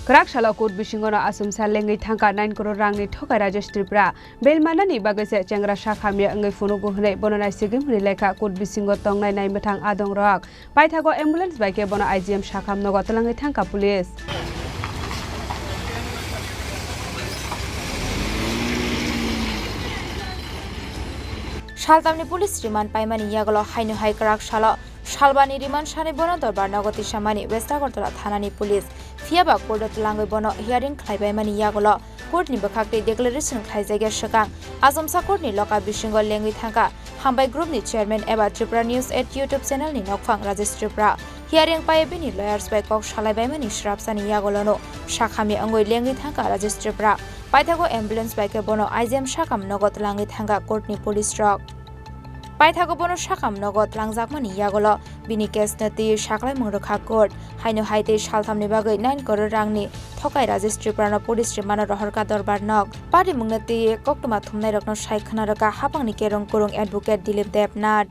Khorang shala court Bisingono asumsa Lengwi thangkha9 CroreRangni thokai RajeshTripura bel Mananibagwi se Chengra sakhamya ngai funugo hnai bononai sigim hri lekha court Bisingo tongnai nai mathang adong rok paithago ambulance bike bono IGM sakham nogo talangai thangkha police Shaltamni police remand paimani yagolo hainu hai Khorang shala Shalbani remand shani bono dorbar nagoti samani West Agartala thanani police fiaba court langoi bono hearing khlaibai mani yagolo court ni bakhakte declaration khlaijaiga sakang asomsa court ni loka Bisingo Lengwi thangkha hambai group ni chairman eba Tripura News at YouTube channel ni nokphang RajeshTripura hearing paibini lawyers by kok shalaibai mani shrapsani yagolo no sakhami angoi Lengwi thangkha RajeshTripura paithago ambulance bike bono IGM sakam nogot langi thangkha court ni police rock paithago bono sakam nogot langjakmani yagolo bini case nati saklai mungrokha court haino haite shalthamni bagai 9 CroreRangni thokai RajeshTripura no police remand roharka dorbar nok party mungnati koktuma thumnai rokno saikhana roka hapangni kerong kurung advocate Dilip Devnath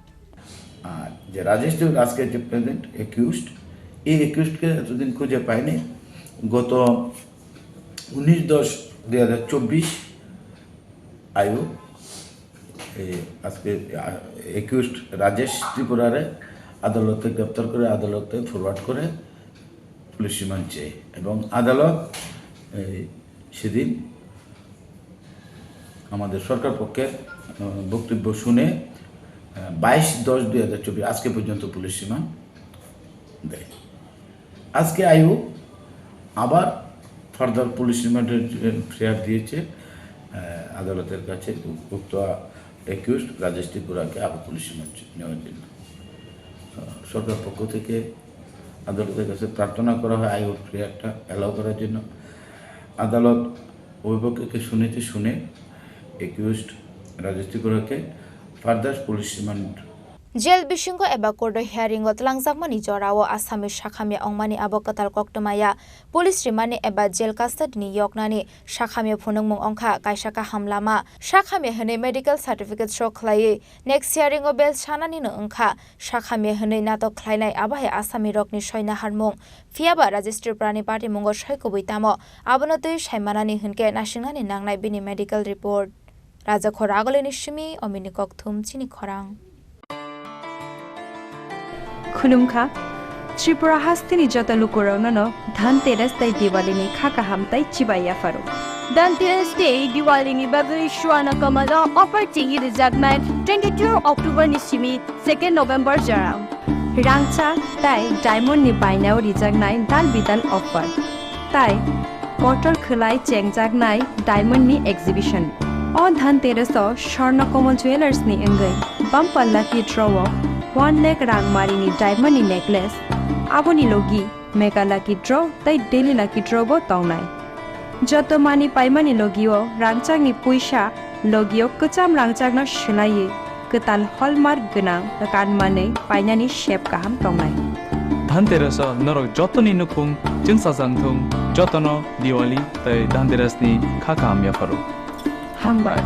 যে রাজেশটির আজকে যে present accused এই অ্যাকিউজডকে এতদিন খুঁজে পায়নি গত 19/10/2024 আয়ু আজকে অ্যাকিউজড রাজেশ ত্রিপুরারে আদালতে গ্রেপ্তার করে আদালতে ফরওয়ার্ড করে পুলিশ রিমান্ড চেয়ে এবং আদালত সেদিন আমাদের সরকার পক্ষে বক্তব্য শুনে 22/10/2024 আজকে পর্যন্ত পুলিশ রিমান্ড দেয় আজকে আয়ু আবার ফার্দার পুলিশ রিমান্ডের ফেয়ার দিয়েছে আদালতের কাছে উক্ত অ্যাকিউজড রাজেশ ত্রিপুরাকে আবার পুলিশ রিমান্ড নেওয়ার জন্য সরকার পক্ষ থেকে আদালতের কাছে প্রার্থনা করা হয় আয়ুর ফেয়ারটা অ্যালাউ করার জন্য আদালত অভিভাবককে শুনে অ্যাকিউজড রাজেশ ত্রিপুরাকে further police remand Jail Bisingo eba kordo hearing got langjakmani jorao asami sakhamya ongmani abokatal koktomaya police remand eba jail custody ni yoknani sakhamya phunungmung ongkha kaisaka hamlama sakhamya hene medical certificate show khlai next hearing o bel sanani no ongkha sakhamya hene nato khlainai abahe asami rokni soina harmung fiaba RajeshTripura ni party mungo soikobui tamo abonotui saimanani hunke nasingnani nangnai bini medical report Raja Khoragoleni shimi omini kokthum Chini Khorang खुलुमखा त्रिपुरा हास्तिनि जतलु कोराउननो धनतेरस तै दिवालीनि खाका हामताइ चिबाया फारो धनतेरस डे दिवालीनि बागै शुआना कमला अपर्टिंगि रिजागनाय 22 अक्टोबर नि सिमि 2 नोभेम्बर जराव रांचा ताइ डायमंड नि बायनाव रिजागनाय दाल बिदाल अफर ताइ कटल खलाय चेंगजागनाय डायमंड नि एक्जिबिशन अ धनतेरस स्वर्ण कमल ज्वेलर्स नि अंगै बम्पल्ला की ड्रॉ 1 लाख रांगमारिनि डायमंड नेकलेस आबोनि लोगी मेगा लाकी ड्रॉ तै डेली लाकी ड्रॉ बो तौनाय जतो मानि पाइमानि लोगियो रांचांगनि पुइसा लोगियो कचाम रांचांगनो सुलाये कताल हलमार्क गोनां कानमानै पाइनानि शेप गाहाम तौनाय धनतेरस नरक जतनि नुखुं जिंसा जांथुं जतनो दिवाली तै धनतेरसनि खाका हामया फारो हामबाय